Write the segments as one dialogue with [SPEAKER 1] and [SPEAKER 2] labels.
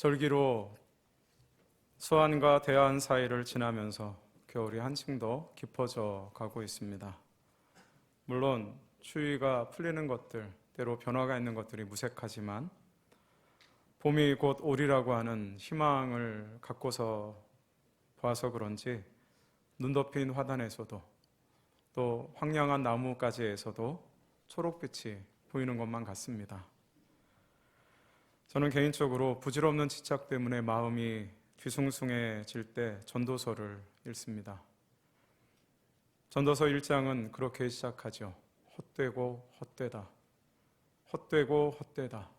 [SPEAKER 1] 절기로 수안과 대안 사이를 지나면서 겨울이 한층 더 깊어져 가고 있습니다. 물론 추위가 풀리는 것들, 때로 변화가 있는 것들이 무색하지만 봄이 곧 오리라고 하는 희망을 갖고서 봐서 그런지 눈 덮인 화단에서도 또 황량한 나무가지에서도 초록빛이 보이는 것만 같습니다. 저는 개인적으로 부질없는 집착 때문에 마음이 뒤숭숭해질 때 전도서를 읽습니다. 전도서 1장은 그렇게 시작하죠. 헛되고 헛되다. 헛되고 헛되다.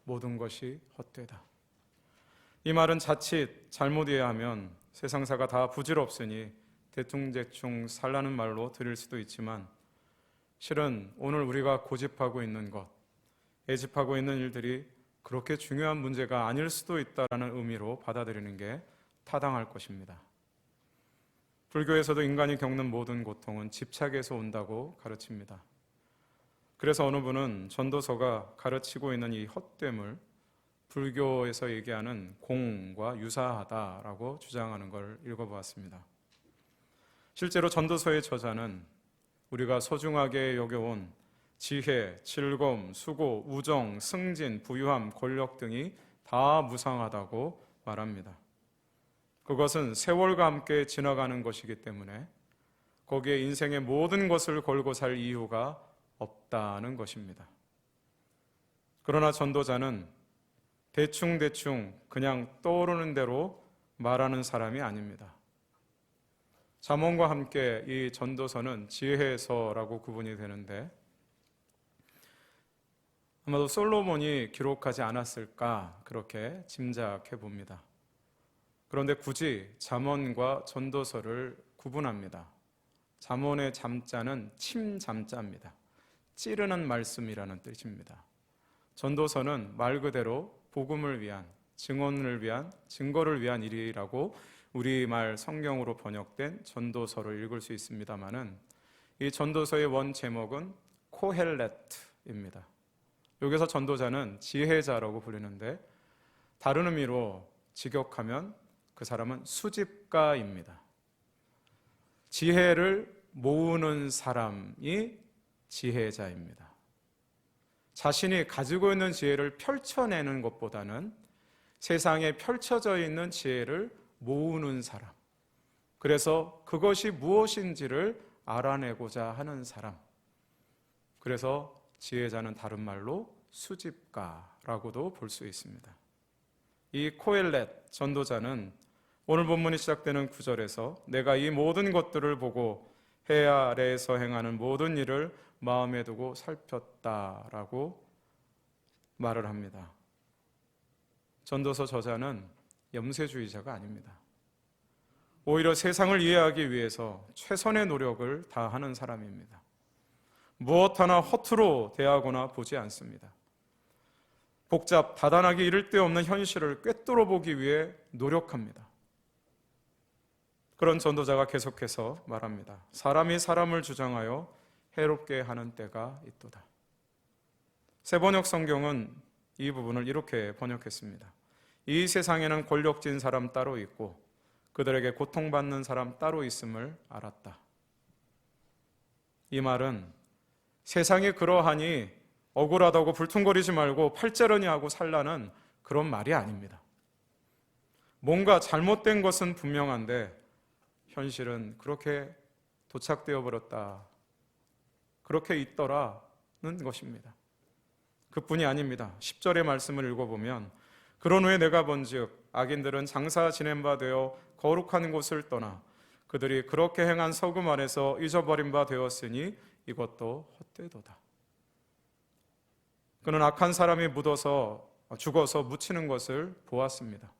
[SPEAKER 1] 모든 것이 헛되다. 이 말은 자칫 잘못 이해하면 세상사가 다 부질없으니 대충대충 살라는 말로 들릴 수도 있지만 실은 오늘 우리가 고집하고 있는 것, 애집하고 있는 일들이 그렇게 중요한 문제가 아닐 수도 있다는 의미로 받아들이는 게 타당할 것입니다. 불교에서도 인간이 겪는 모든 고통은 집착에서 온다고 가르칩니다. 그래서 어느 분은 전도서가 가르치고 있는 이 헛됨을 불교에서 얘기하는 공과 유사하다라고 주장하는 걸 읽어보았습니다. 실제로 전도서의 저자는 우리가 소중하게 여겨온 지혜, 즐거움, 수고, 우정, 승진, 부유함, 권력 등이 다 무상하다고 말합니다. 그것은 세월과 함께 지나가는 것이기 때문에 거기에 인생의 모든 것을 걸고 살 이유가 없다는 것입니다. 그러나 전도자는 대충대충 그냥 떠오르는 대로 말하는 사람이 아닙니다. 잠언과 함께 이 전도서는 지혜서라고 구분이 되는데 아마도 솔로몬이 기록하지 않았을까 그렇게 짐작해 봅니다. 그런데 굳이 잠언과 전도서를 구분합니다. 잠언의 잠자는 침잠자입니다. 찌르는 말씀이라는 뜻입니다. 전도서는 말 그대로 복음을 위한, 증언을 위한, 증거를 위한 일이라고 우리말 성경으로 번역된 전도서를 읽을 수 있습니다만은 이 전도서의 원 제목은 코헬렛입니다. 여기서 전도자는 지혜자라고 불리는데 다른 의미로 직역하면 그 사람은 수집가입니다. 지혜를 모으는 사람이 지혜자입니다. 자신이 가지고 있는 지혜를 펼쳐내는 것보다는 세상에 펼쳐져 있는 지혜를 모으는 사람, 그래서 그것이 무엇인지를 알아내고자 하는 사람, 그래서 지혜자는 다른 말로 수집가라고도 볼 수 있습니다. 이 코엘렛 전도자는 오늘 본문이 시작되는 9절에서 내가 이 모든 것들을 보고 해 아래에서 행하는 모든 일을 마음에 두고 살폈다라고 말을 합니다. 전도서 저자는 염세주의자가 아닙니다. 오히려 세상을 이해하기 위해서 최선의 노력을 다하는 사람입니다. 무엇 하나 허투루 대하거나 보지 않습니다. 복잡, 다단하기 이를 데 없는 현실을 꿰뚫어 보기 위해 노력합니다. 그런 전도자가 계속해서 말합니다. 사람이 사람을 주장하여 해롭게 하는 때가 있도다. 새번역 성경은 이 부분을 이렇게 번역했습니다. 이 세상에는 권력진 사람 따로 있고 그들에게 고통받는 사람 따로 있음을 알았다. 이 말은 세상이 그러하니 억울하다고 불퉁거리지 말고 팔자려니 하고 살라는 그런 말이 아닙니다. 뭔가 잘못된 것은 분명한데 현실은 그렇게 도착되어 버렸다, 그렇게 있더라는 것입니다. 그뿐이 아닙니다. 10절의 말씀을 읽어보면 그런 후에 내가 본즉 악인들은 장사 지낸 바 되어 거룩한 곳을 떠나 그들이 그렇게 행한 서금 안에서 잊어버린 바 되었으니 이것도 헛되도다. 그는 악한 사람이 죽어서 묻히는 것을 보았습니다.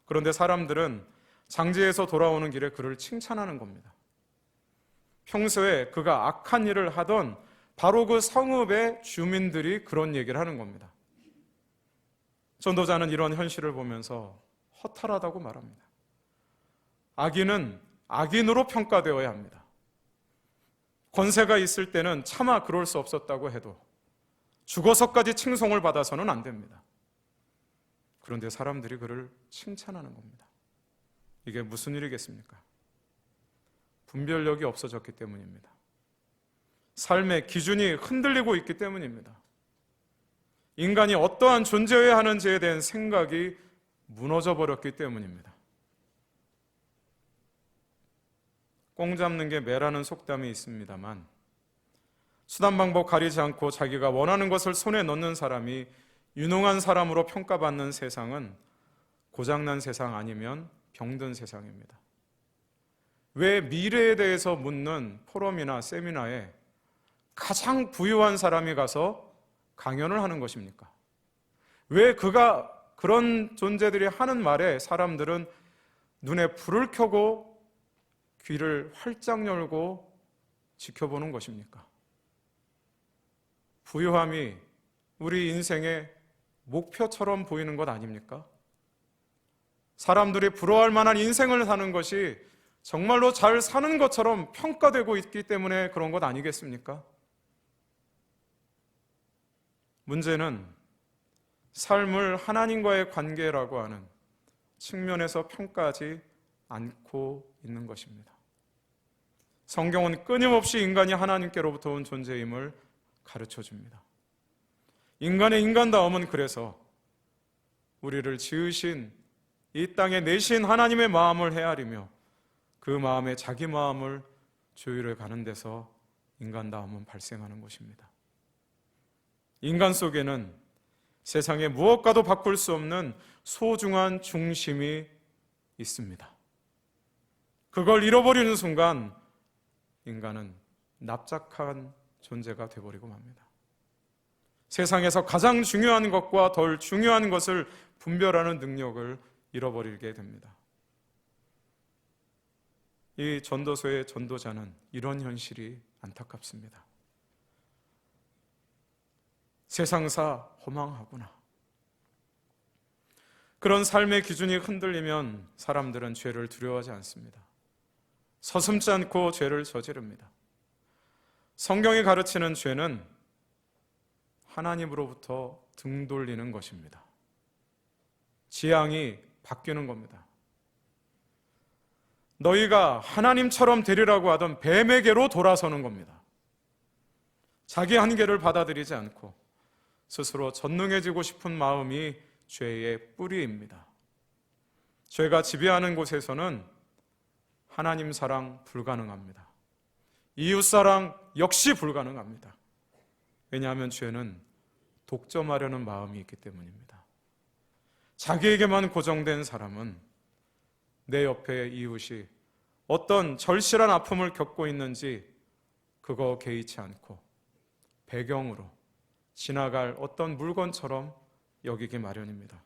[SPEAKER 1] 그런데 사람들은 장지에서 돌아오는 길에 그를 칭찬하는 겁니다. 평소에 그가 악한 일을 하던 바로 그 성읍의 주민들이 그런 얘기를 하는 겁니다. 전도자는 이런 현실을 보면서 허탈하다고 말합니다. 악인은 악인으로 평가되어야 합니다. 권세가 있을 때는 차마 그럴 수 없었다고 해도 죽어서까지 칭송을 받아서는 안 됩니다. 그런데 사람들이 그를 칭찬하는 겁니다. 이게 무슨 일이겠습니까? 분별력이 없어졌기 때문입니다. 삶의 기준이 흔들리고 있기 때문입니다. 인간이 어떠한 존재여야 하는지에 대한 생각이 무너져 버렸기 때문입니다. 꽁 잡는 게 매라는 속담이 있습니다만 수단 방법 가리지 않고 자기가 원하는 것을 손에 넣는 사람이 유능한 사람으로 평가받는 세상은 고장난 세상 아니면 병든 세상입니다. 왜 미래에 대해서 묻는 포럼이나 세미나에 가장 부유한 사람이 가서 강연을 하는 것입니까? 왜 그런 존재들이 하는 말에 사람들은 눈에 불을 켜고 귀를 활짝 열고 지켜보는 것입니까? 부유함이 우리 인생의 목표처럼 보이는 것 아닙니까? 사람들이 부러워할 만한 인생을 사는 것이 정말로 잘 사는 것처럼 평가되고 있기 때문에 그런 것 아니겠습니까? 문제는 삶을 하나님과의 관계라고 하는 측면에서 평가하지 않고 있는 것입니다. 성경은 끊임없이 인간이 하나님께로부터 온 존재임을 가르쳐 줍니다. 인간의 인간다움은 그래서 우리를 지으신 이 땅에 내신 하나님의 마음을 헤아리며 그 마음에 자기 마음을 조율해 가는 데서 인간다움은 발생하는 것입니다. 인간 속에는 세상에 무엇과도 바꿀 수 없는 소중한 중심이 있습니다. 그걸 잃어버리는 순간 인간은 납작한 존재가 되어버리고 맙니다. 세상에서 가장 중요한 것과 덜 중요한 것을 분별하는 능력을 잃어버리게 됩니다. 이 전도서의 전도자는 이런 현실이 안타깝습니다. 세상사 허망하구나. 그런 삶의 기준이 흔들리면 사람들은 죄를 두려워하지 않습니다. 서슴지 않고 죄를 저지릅니다. 성경이 가르치는 죄는 하나님으로부터 등 돌리는 것입니다. 지향이 바뀌는 겁니다. 너희가 하나님처럼 되리라고 하던 뱀에게로 돌아서는 겁니다. 자기 한계를 받아들이지 않고 스스로 전능해지고 싶은 마음이 죄의 뿌리입니다. 죄가 지배하는 곳에서는 하나님 사랑 불가능합니다. 이웃 사랑 역시 불가능합니다. 왜냐하면 죄는 독점하려는 마음이 있기 때문입니다. 자기에게만 고정된 사람은 내 옆에 이웃이 어떤 절실한 아픔을 겪고 있는지 그거 개의치 않고 배경으로 지나갈 어떤 물건처럼 여기기 마련입니다.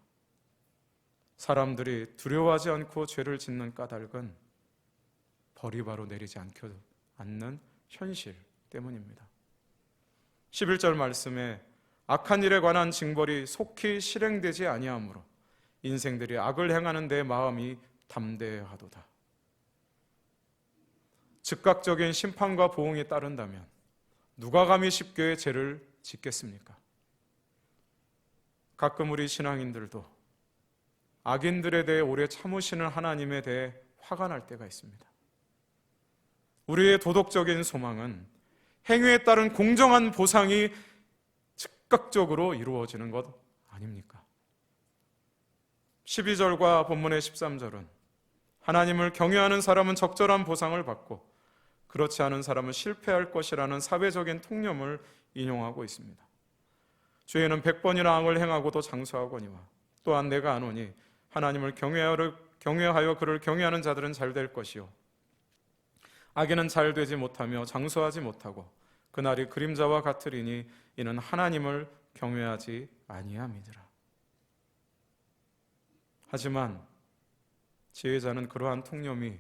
[SPEAKER 1] 사람들이 두려워하지 않고 죄를 짓는 까닭은 벌이 바로 내리지 않는 현실 때문입니다. 11절 말씀에 악한 일에 관한 징벌이 속히 실행되지 아니하므로 인생들이 악을 행하는 데 마음이 담대하도다. 즉각적인 심판과 보응이 따른다면 누가 감히 쉽게 죄를 짓겠습니까? 가끔 우리 신앙인들도 악인들에 대해 오래 참으시는 하나님에 대해 화가 날 때가 있습니다. 우리의 도덕적인 소망은 행위에 따른 공정한 보상이 즉각적으로 이루어지는 것 아닙니까? 12절과 본문의 13절은 하나님을 경외하는 사람은 적절한 보상을 받고 그렇지 않은 사람은 실패할 것이라는 사회적인 통념을 인용하고 있습니다. 죄는 100번이나 악을 행하고도 장수하거니와 또한 내가 아노니 하나님을 경외하여 그를 경외하는 자들은 잘 될 것이요 악인은 잘 되지 못하며 장수하지 못하고 그날이 그림자와 같으리니 이는 하나님을 경외하지 아니함이니라. 하지만 지혜자는 그러한 통념이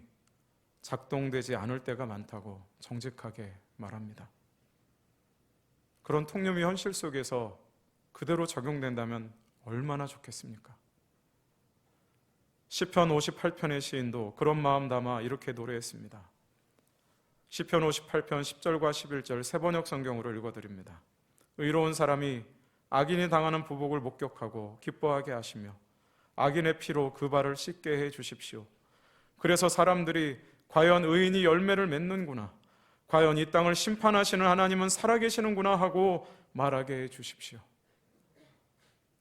[SPEAKER 1] 작동되지 않을 때가 많다고 정직하게 말합니다. 그런 통념이 현실 속에서 그대로 적용된다면 얼마나 좋겠습니까? 시편 58편의 시인도 그런 마음 담아 이렇게 노래했습니다. 시편 58편 10절과 11절 새번역 성경으로 읽어드립니다. 의로운 사람이 악인이 당하는 부복을 목격하고 기뻐하게 하시며 악인의 피로 그 발을 씻게 해 주십시오. 그래서 사람들이 과연 의인이 열매를 맺는구나, 과연 이 땅을 심판하시는 하나님은 살아계시는구나 하고 말하게 해 주십시오.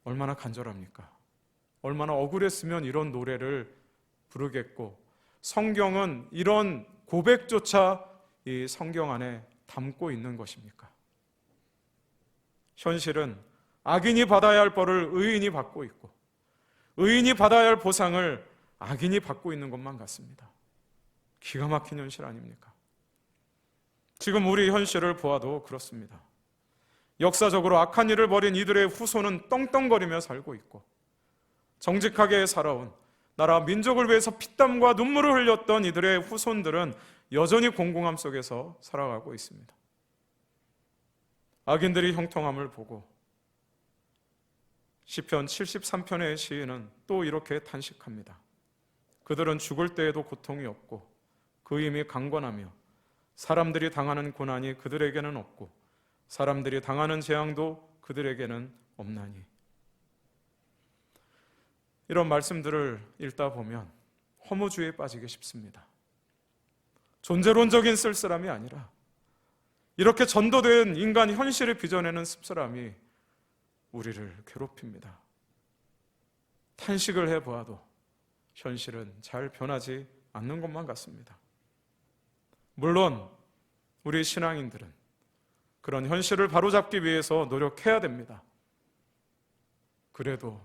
[SPEAKER 1] 얼마나 간절합니까? 얼마나 억울했으면 이런 노래를 부르겠고, 성경은 이런 고백조차 이 성경 안에 담고 있는 것입니까? 현실은 악인이 받아야 할 벌을 의인이 받고 있고, 의인이 받아야 할 보상을 악인이 받고 있는 것만 같습니다. 기가 막힌 현실 아닙니까? 지금 우리 현실을 보아도 그렇습니다. 역사적으로 악한 일을 벌인 이들의 후손은 떵떵거리며 살고 있고, 정직하게 살아온 나라 민족을 위해서 피땀과 눈물을 흘렸던 이들의 후손들은 여전히 공공함 속에서 살아가고 있습니다. 악인들이 형통함을 보고 시편 73편의 시인은 또 이렇게 탄식합니다. 그들은 죽을 때에도 고통이 없고 그 힘이 강건하며 사람들이 당하는 고난이 그들에게는 없고 사람들이 당하는 재앙도 그들에게는 없나니. 이런 말씀들을 읽다 보면 허무주의에 빠지기 쉽습니다. 존재론적인 쓸쓸함이 아니라 이렇게 전도된 인간 현실을 빚어내는 씁쓸함이 우리를 괴롭힙니다. 탄식을 해보아도 현실은 잘 변하지 않는 것만 같습니다. 물론 우리 신앙인들은 그런 현실을 바로잡기 위해서 노력해야 됩니다. 그래도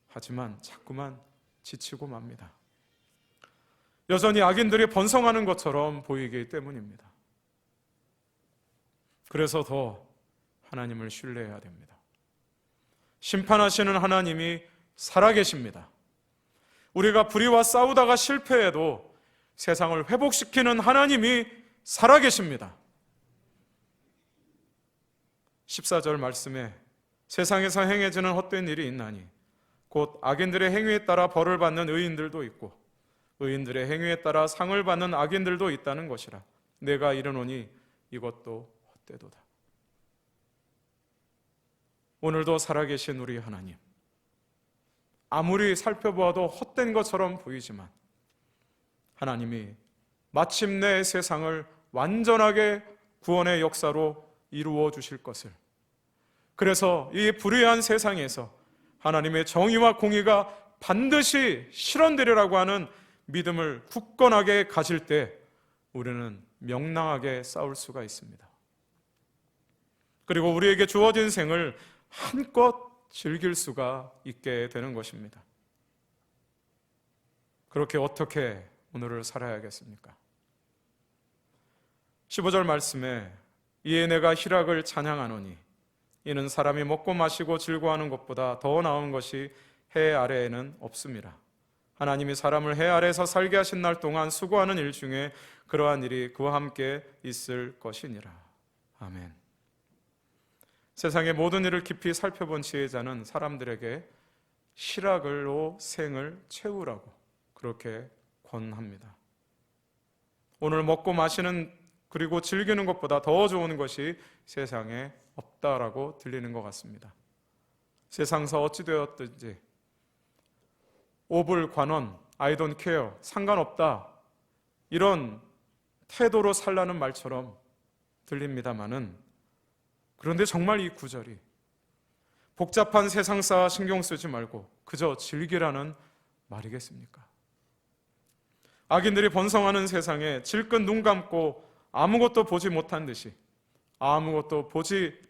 [SPEAKER 1] 하지만 자꾸만 지치고 맙니다. 여전히 악인들이 번성하는 것처럼 보이기 때문입니다. 그래서 더 하나님을 신뢰해야 됩니다. 심판하시는 하나님이 살아계십니다. 우리가 불의와 싸우다가 실패해도 세상을 회복시키는 하나님이 살아계십니다. 14절 말씀에 세상에서 행해지는 헛된 일이 있나니 곧 악인들의 행위에 따라 벌을 받는 의인들도 있고 의인들의 행위에 따라 상을 받는 악인들도 있다는 것이라. 내가 이르노니 이것도 헛되도다. 오늘도 살아계신 우리 하나님, 아무리 살펴보아도 헛된 것처럼 보이지만 하나님이 마침내 세상을 완전하게 구원의 역사로 이루어 주실 것을, 그래서 이 불의한 세상에서 하나님의 정의와 공의가 반드시 실현되리라고 하는 믿음을 굳건하게 가질 때 우리는 명랑하게 싸울 수가 있습니다. 그리고 우리에게 주어진 생을 한껏 즐길 수가 있게 되는 것입니다. 그렇게 어떻게 오늘을 살아야겠습니까? 15절 말씀에 이에 내가 희락을 찬양하노니 이는 사람이 먹고 마시고 즐거워하는 것보다 더 나은 것이 해 아래에는 없습니다. 하나님이 사람을 해 아래에서 살게 하신 날 동안 수고하는 일 중에 그러한 일이 그와 함께 있을 것이니라. 아멘. 세상의 모든 일을 깊이 살펴본 지혜자는 사람들에게 희락으로 생을 채우라고 그렇게 권합니다. 오늘 먹고 마시는 그리고 즐기는 것보다 더 좋은 것이 세상에 없다라고 들리는 것 같습니다. 세상서 어찌 되었든지 오불관원, I don't care, 상관없다, 이런 태도로 살라는 말처럼 들립니다마는, 그런데 정말 이 구절이 복잡한 세상사 신경 쓰지 말고 그저 즐기라는 말이겠습니까? 악인들이 번성하는 세상에 질끈 눈 감고 아무것도 보지 못한 듯이, 아무것도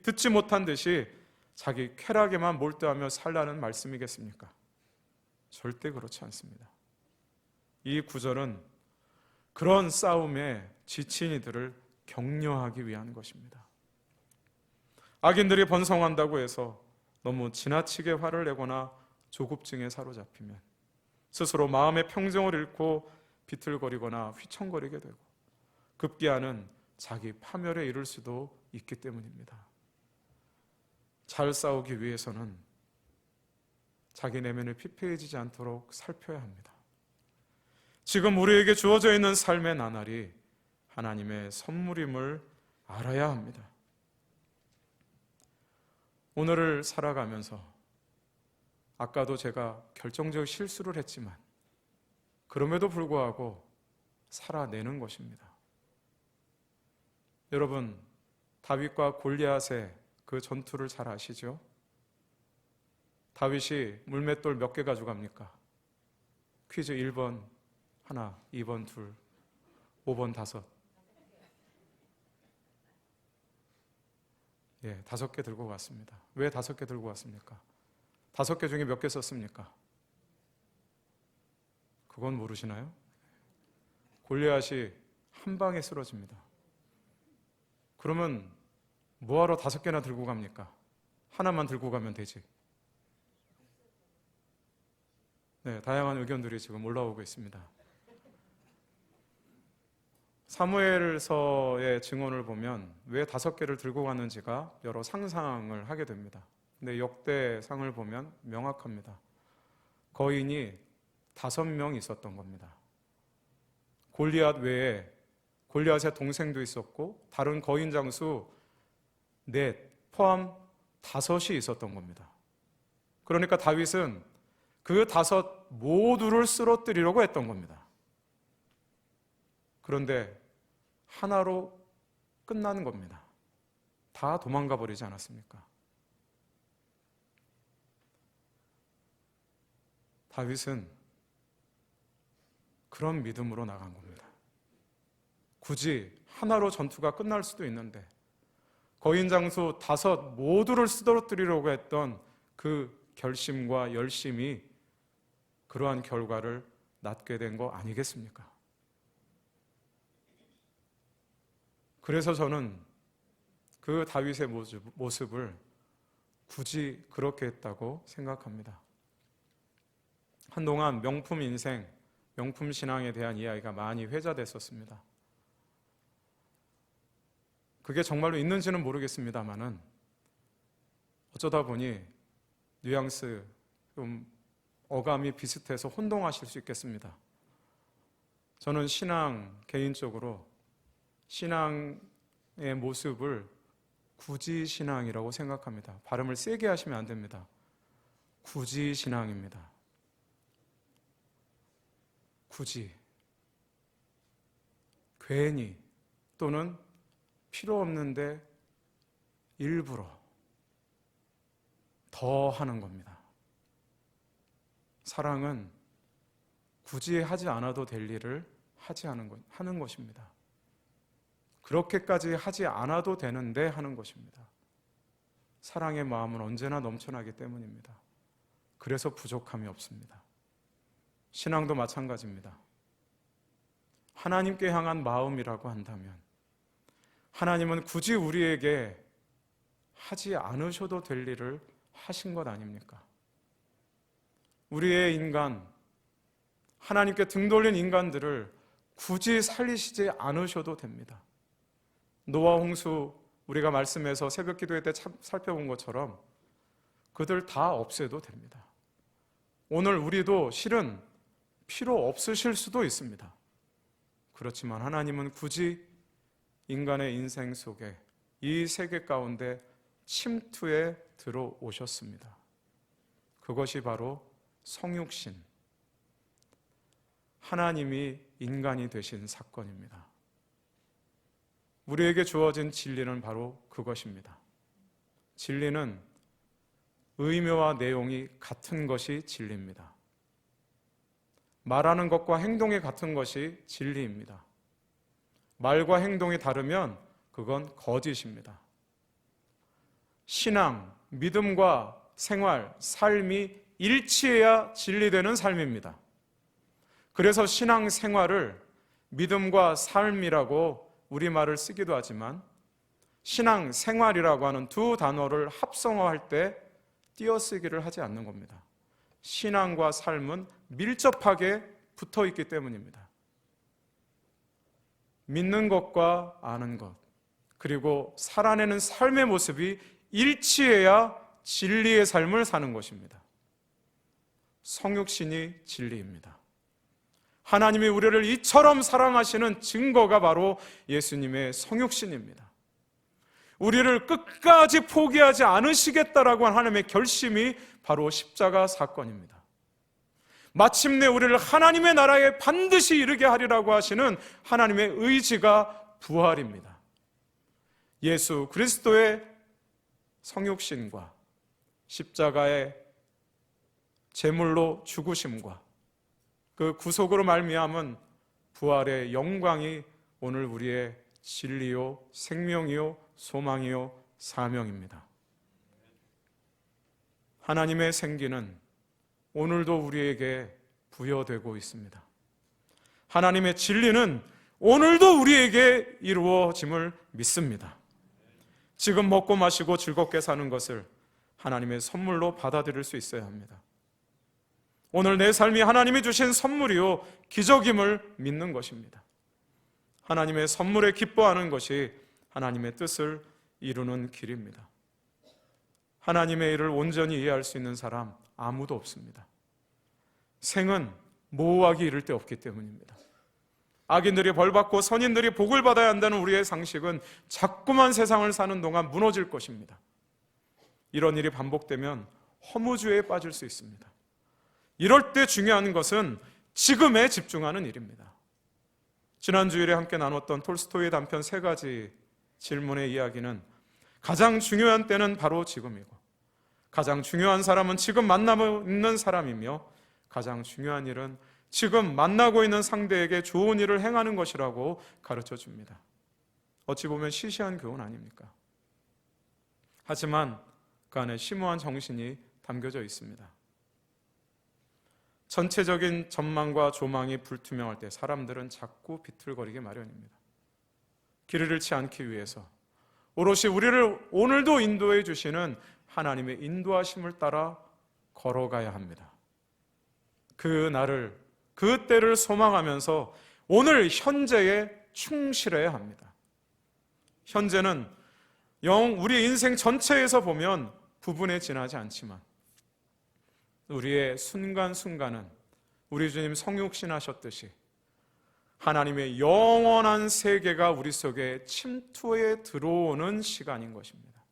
[SPEAKER 1] 듣지 못한 듯이 자기 쾌락에만 몰두하며 살라는 말씀이겠습니까? 절대 그렇지 않습니다. 이 구절은 그런 싸움에 지친 이들을 격려하기 위한 것입니다. 악인들이 번성한다고 해서 너무 지나치게 화를 내거나 조급증에 사로잡히면 스스로 마음의 평정을 잃고 비틀거리거나 휘청거리게 되고 급기야는 자기 파멸에 이를 수도 있기 때문입니다. 잘 싸우기 위해서는 자기 내면을 피폐해지지 않도록 살펴야 합니다. 지금 우리에게 주어져 있는 삶의 나날이 하나님의 선물임을 알아야 합니다. 오늘을 살아가면서 아까도 제가 결정적 실수를 했지만 그럼에도 불구하고 살아내는 것입니다. 여러분, 다윗과 골리앗의 그 전투를 잘 아시죠? 다윗이 물맷돌 몇 개 가져갑니까? 퀴즈 1번 하나, 2번 둘, 5번 다섯. 예, 5개 들고 갔습니다. 왜 5개 들고 갔습니까? 5개 중에 몇 개 썼습니까? 그건 모르시나요? 골리앗이 한 방에 쓰러집니다. 그러면 뭐하러 5개나 들고 갑니까? 하나만 들고 가면 되지. 네, 다양한 의견들이 지금 올라오고 있습니다. 사무엘서의 증언을 보면 왜 5개를 들고 갔는지가 여러 상상을 하게 됩니다. 근데 역대상을 보면 명확합니다. 거인이 5명 있었던 겁니다. 골리앗 외에 골리앗의 동생도 있었고 다른 거인 장수 4 포함 5이 있었던 겁니다. 그러니까 다윗은 그 5 모두를 쓰러뜨리려고 했던 겁니다. 그런데 하나로 끝나는 겁니다. 다 도망가 버리지 않았습니까? 다윗은 그런 믿음으로 나간 겁니다. 굳이 하나로 전투가 끝날 수도 있는데 거인 장수 5 모두를 쓰러뜨리려고 했던 그 결심과 열심이 그러한 결과를 낳게 된 거 아니겠습니까? 그래서 저는 그 다윗의 모습을 굳이 그렇게 했다고 생각합니다. 한동안 명품 인생, 명품 신앙에 대한 이야기가 많이 회자됐었습니다. 그게 정말로 있는지는 모르겠습니다만은 어쩌다 보니 뉘앙스, 좀 어감이 비슷해서 혼동하실 수 있겠습니다. 저는 개인적으로 신앙의 모습을 굳이 신앙이라고 생각합니다. 발음을 세게 하시면 안 됩니다. 굳이 신앙입니다. 굳이, 괜히 또는 필요 없는데 일부러 더 하는 겁니다. 사랑은 굳이 하지 않아도 될 일을 하는 것입니다. 그렇게까지 하지 않아도 되는데 하는 것입니다. 사랑의 마음은 언제나 넘쳐나기 때문입니다. 그래서 부족함이 없습니다. 신앙도 마찬가지입니다. 하나님께 향한 마음이라고 한다면 하나님은 굳이 우리에게 하지 않으셔도 될 일을 하신 것 아닙니까? 우리의 인간, 하나님께 등 돌린 인간들을 굳이 살리시지 않으셔도 됩니다. 노아 홍수 우리가 말씀에서 새벽 기도회 때 살펴본 것처럼 그들 다 없애도 됩니다. 오늘 우리도 실은 필요 없으실 수도 있습니다. 그렇지만 하나님은 굳이 인간의 인생 속에 이 세계 가운데 침투에 들어오셨습니다. 그것이 바로 성육신, 하나님이 인간이 되신 사건입니다. 우리에게 주어진 진리는 바로 그것입니다. 진리는 의미와 내용이 같은 것이 진리입니다. 말하는 것과 행동이 같은 것이 진리입니다. 말과 행동이 다르면 그건 거짓입니다. 신앙, 믿음과 생활, 삶이 일치해야 진리되는 삶입니다. 그래서 신앙 생활을 믿음과 삶이라고 우리말을 쓰기도 하지만 신앙 생활이라고 하는 두 단어를 합성어할 때 띄어쓰기를 하지 않는 겁니다. 신앙과 삶은 밀접하게 붙어 있기 때문입니다. 믿는 것과 아는 것, 그리고 살아내는 삶의 모습이 일치해야 진리의 삶을 사는 것입니다. 성육신이 진리입니다. 하나님이 우리를 이처럼 사랑하시는 증거가 바로 예수님의 성육신입니다. 우리를 끝까지 포기하지 않으시겠다라고 한 하나님의 결심이 바로 십자가 사건입니다. 마침내 우리를 하나님의 나라에 반드시 이르게 하리라고 하시는 하나님의 의지가 부활입니다. 예수 그리스도의 성육신과 십자가의 제물로 죽으심과 그 구속으로 말미암은 부활의 영광이 오늘 우리의 진리요, 생명이요, 소망이요, 사명입니다. 하나님의 생기는 오늘도 우리에게 부여되고 있습니다. 하나님의 진리는 오늘도 우리에게 이루어짐을 믿습니다. 지금 먹고 마시고 즐겁게 사는 것을 하나님의 선물로 받아들일 수 있어야 합니다. 오늘 내 삶이 하나님이 주신 선물이요 기적임을 믿는 것입니다. 하나님의 선물에 기뻐하는 것이 하나님의 뜻을 이루는 길입니다. 하나님의 일을 온전히 이해할 수 있는 사람 아무도 없습니다. 생은 모호하기 이를 데 없기 때문입니다. 악인들이 벌받고 선인들이 복을 받아야 한다는 우리의 상식은 자꾸만 세상을 사는 동안 무너질 것입니다. 이런 일이 반복되면 허무주의에 빠질 수 있습니다. 이럴 때 중요한 것은 지금에 집중하는 일입니다. 지난 주일에 함께 나눴던 톨스토이의 단편 3가지 질문의 이야기는 가장 중요한 때는 바로 지금이고, 가장 중요한 사람은 지금 만나고 있는 사람이며, 가장 중요한 일은 지금 만나고 있는 상대에게 좋은 일을 행하는 것이라고 가르쳐 줍니다. 어찌 보면 시시한 교훈 아닙니까? 하지만 그 안에 심오한 정신이 담겨져 있습니다. 전체적인 전망과 조망이 불투명할 때 사람들은 자꾸 비틀거리게 마련입니다. 길을 잃지 않기 위해서 오롯이 우리를 오늘도 인도해 주시는 하나님의 인도하심을 따라 걸어가야 합니다. 그 날을, 그 때를 소망하면서 오늘 현재에 충실해야 합니다. 현재는 우리 인생 전체에서 보면 부분에 지나지 않지만 우리의 순간순간은 우리 주님 성육신 하셨듯이 하나님의 영원한 세계가 우리 속에 침투해 들어오는 시간인 것입니다.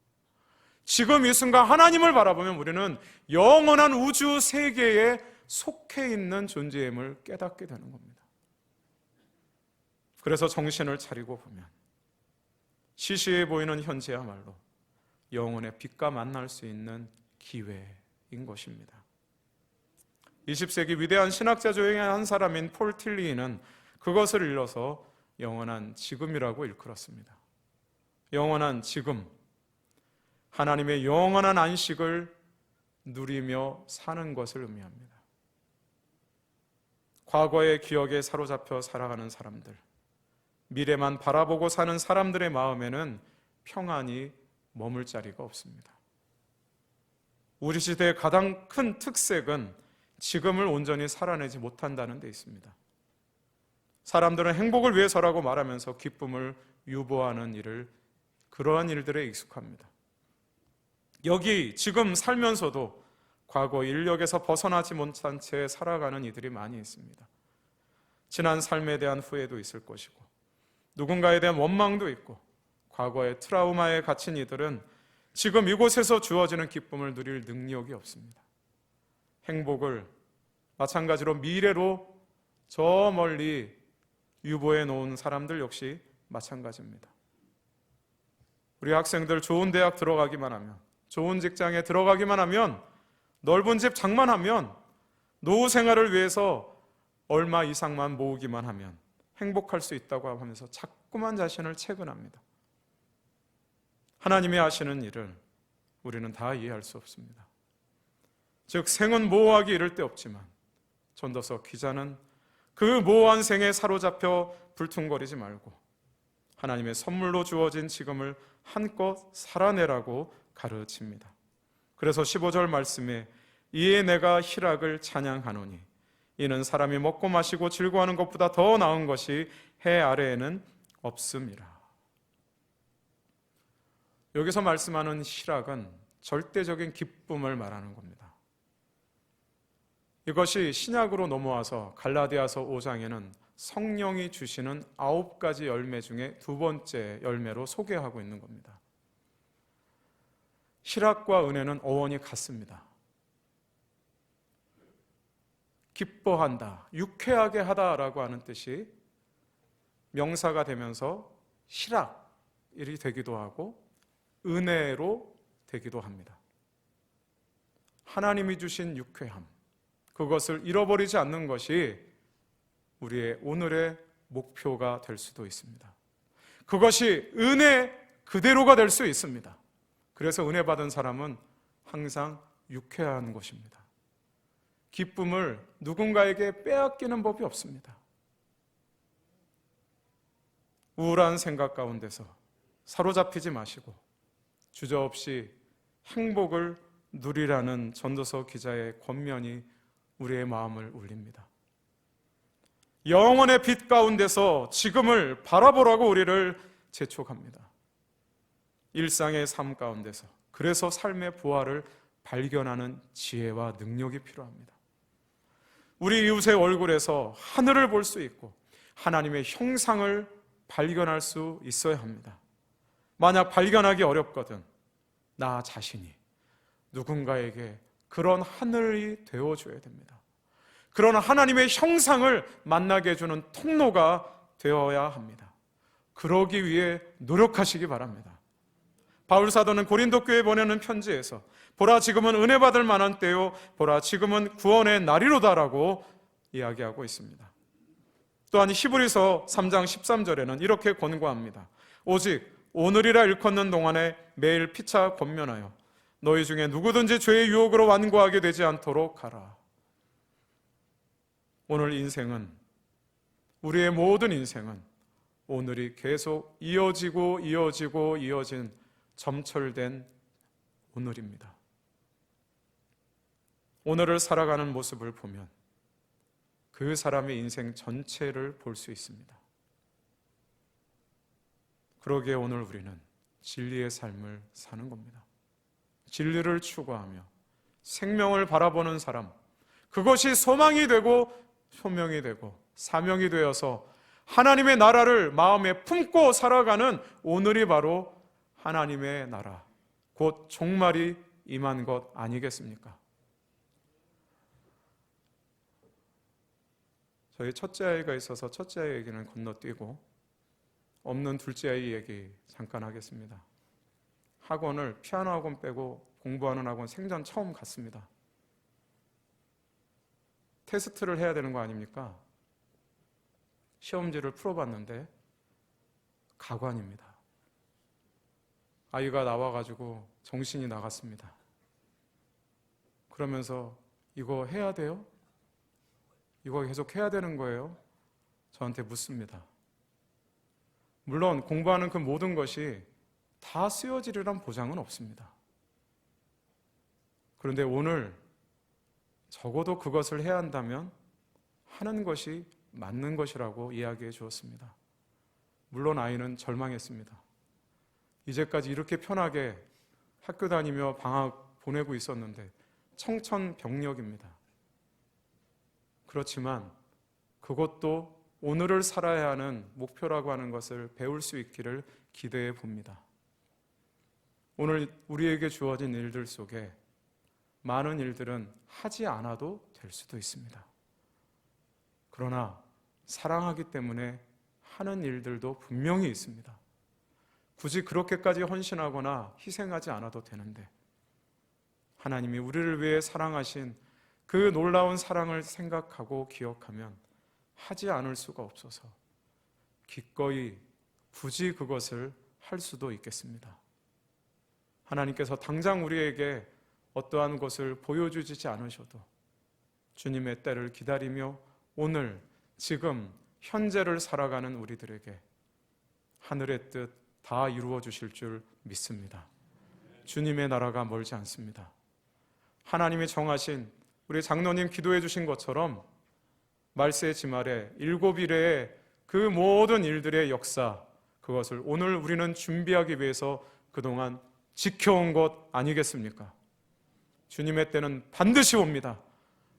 [SPEAKER 1] 지금 이 순간 하나님을 바라보면 우리는 영원한 우주 세계에 속해 있는 존재임을 깨닫게 되는 겁니다. 그래서 정신을 차리고 보면 시시해 보이는 현재야말로 영혼의 빛과 만날 수 있는 기회인 것입니다. 20세기 위대한 신학자 중에 한 사람인 폴 틸리히는 그것을 일러서 영원한 지금이라고 일컬었습니다. 영원한 지금, 하나님의 영원한 안식을 누리며 사는 것을 의미합니다. 과거의 기억에 사로잡혀 살아가는 사람들, 미래만 바라보고 사는 사람들의 마음에는 평안이 머물 자리가 없습니다. 우리 시대의 가장 큰 특색은 지금을 온전히 살아내지 못한다는 데 있습니다. 사람들은 행복을 위해서라고 말하면서 기쁨을 유보하는 그러한 일들에 익숙합니다. 여기 지금 살면서도 과거 인력에서 벗어나지 못한 채 살아가는 이들이 많이 있습니다. 지난 삶에 대한 후회도 있을 것이고 누군가에 대한 원망도 있고 과거의 트라우마에 갇힌 이들은 지금 이곳에서 주어지는 기쁨을 누릴 능력이 없습니다. 행복을 마찬가지로 미래로 저 멀리 유보해 놓은 사람들 역시 마찬가지입니다. 우리 학생들 좋은 대학 들어가기만 하면, 좋은 직장에 들어가기만 하면, 넓은 집 장만하면, 노후 생활을 위해서 얼마 이상만 모으기만 하면 행복할 수 있다고 하면서 자꾸만 자신을 채근합니다. 하나님이 하시는 일을 우리는 다 이해할 수 없습니다. 즉 생은 모호하기 이를 데 없지만 전도서 기자는 그 모호한 생에 사로잡혀 불퉁거리지 말고 하나님의 선물로 주어진 지금을 한껏 살아내라고 가르칩니다. 그래서 15절 말씀에 이에 내가 희락을 찬양하노니 이는 사람이 먹고 마시고 즐거워하는 것보다 더 나은 것이 해 아래에는 없음이라. 여기서 말씀하는 희락은 절대적인 기쁨을 말하는 겁니다. 이것이 신약으로 넘어와서 갈라디아서 5장에는 성령이 주시는 9가지 열매 중에 2번째 열매로 소개하고 있는 겁니다. 희락과 은혜는 어원이 같습니다. 기뻐한다, 유쾌하게 하다라고 하는 뜻이 명사가 되면서 희락이 되기도 하고 은혜로 되기도 합니다. 하나님이 주신 유쾌함, 그것을 잃어버리지 않는 것이 우리의 오늘의 목표가 될 수도 있습니다. 그것이 은혜 그대로가 될 수 있습니다. 그래서 은혜 받은 사람은 항상 유쾌한 것입니다. 기쁨을 누군가에게 빼앗기는 법이 없습니다. 우울한 생각 가운데서 사로잡히지 마시고 주저없이 행복을 누리라는 전도서 기자의 권면이 우리의 마음을 울립니다. 영원의 빛 가운데서 지금을 바라보라고 우리를 재촉합니다. 일상의 삶 가운데서, 그래서 삶의 부활을 발견하는 지혜와 능력이 필요합니다. 우리 이웃의 얼굴에서 하늘을 볼 수 있고 하나님의 형상을 발견할 수 있어야 합니다. 만약 발견하기 어렵거든 나 자신이 누군가에게 그런 하늘이 되어줘야 됩니다. 그런 하나님의 형상을 만나게 해주는 통로가 되어야 합니다. 그러기 위해 노력하시기 바랍니다. 바울 사도는 고린도 교회에 보내는 편지에서 보라 지금은 은혜 받을 만한 때요 보라 지금은 구원의 날이로다라고 이야기하고 있습니다. 또한 히브리서 3장 13절에는 이렇게 권고합니다. 오직 오늘이라 일컫는 동안에 매일 피차 권면하여 너희 중에 누구든지 죄의 유혹으로 완고하게 되지 않도록 하라. 오늘 인생은, 우리의 모든 인생은 오늘이 계속 이어진 점철된 오늘입니다. 오늘을 살아가는 모습을 보면 그 사람의 인생 전체를 볼 수 있습니다. 그러기에 오늘 우리는 진리의 삶을 사는 겁니다. 진리를 추구하며 생명을 바라보는 사람, 그것이 소망이 되고 소명이 되고 사명이 되어서 하나님의 나라를 마음에 품고 살아가는 오늘이 바로 하나님의 나라, 곧 종말이 임한 것 아니겠습니까? 저희 첫째 아이가 있어서 첫째 아이 얘기는 건너뛰고 없는 둘째 아이 얘기 잠깐 하겠습니다. 학원을 피아노 학원 빼고 공부하는 학원 생전 처음 갔습니다. 테스트를 해야 되는 거 아닙니까? 시험지를 풀어봤는데 가관입니다. 아이가 나와가지고 정신이 나갔습니다. 그러면서 이거 해야 돼요? 이거 계속 해야 되는 거예요? 저한테 묻습니다. 물론 공부하는 그 모든 것이 다 쓰여지리란 보장은 없습니다. 그런데 오늘 적어도 그것을 해야 한다면 하는 것이 맞는 것이라고 이야기해 주었습니다. 물론 아이는 절망했습니다. 이제까지 이렇게 편하게 학교 다니며 방학 보내고 있었는데 청천벽력입니다. 그렇지만 그것도 오늘을 살아야 하는 목표라고 하는 것을 배울 수 있기를 기대해 봅니다. 오늘 우리에게 주어진 일들 속에 많은 일들은 하지 않아도 될 수도 있습니다. 그러나 사랑하기 때문에 하는 일들도 분명히 있습니다. 굳이 그렇게까지 헌신하거나 희생하지 않아도 되는데 하나님이 우리를 위해 사랑하신 그 놀라운 사랑을 생각하고 기억하면 하지 않을 수가 없어서 기꺼이 굳이 그것을 할 수도 있겠습니다. 하나님께서 당장 우리에게 어떠한 것을 보여주지 않으셔도 주님의 때를 기다리며 오늘 지금 현재를 살아가는 우리들에게 하늘의 뜻 다 이루어 주실 줄 믿습니다. 주님의 나라가 멀지 않습니다. 하나님이 정하신 우리 장로님 기도해 주신 것처럼 말세 지말에 7일의 그 모든 일들의 역사, 그것을 오늘 우리는 준비하기 위해서 그동안 지켜온 것 아니겠습니까? 주님의 때는 반드시 옵니다.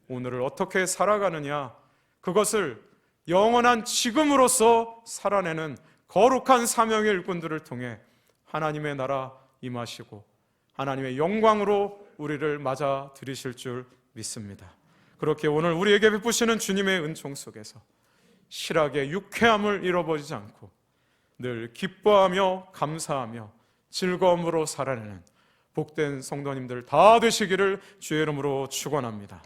[SPEAKER 1] 오늘을 어떻게 살아가느냐, 그것을 영원한 지금으로서 살아내는 거룩한 사명의 일꾼들을 통해 하나님의 나라 임하시고 하나님의 영광으로 우리를 맞아 들이실 줄 믿습니다. 그렇게 오늘 우리에게 베푸시는 주님의 은총 속에서 실학의 유쾌함을 잃어버리지 않고 늘 기뻐하며 감사하며 즐거움으로 살아내는 복된 성도님들 다 되시기를 주의 이름으로 축원합니다.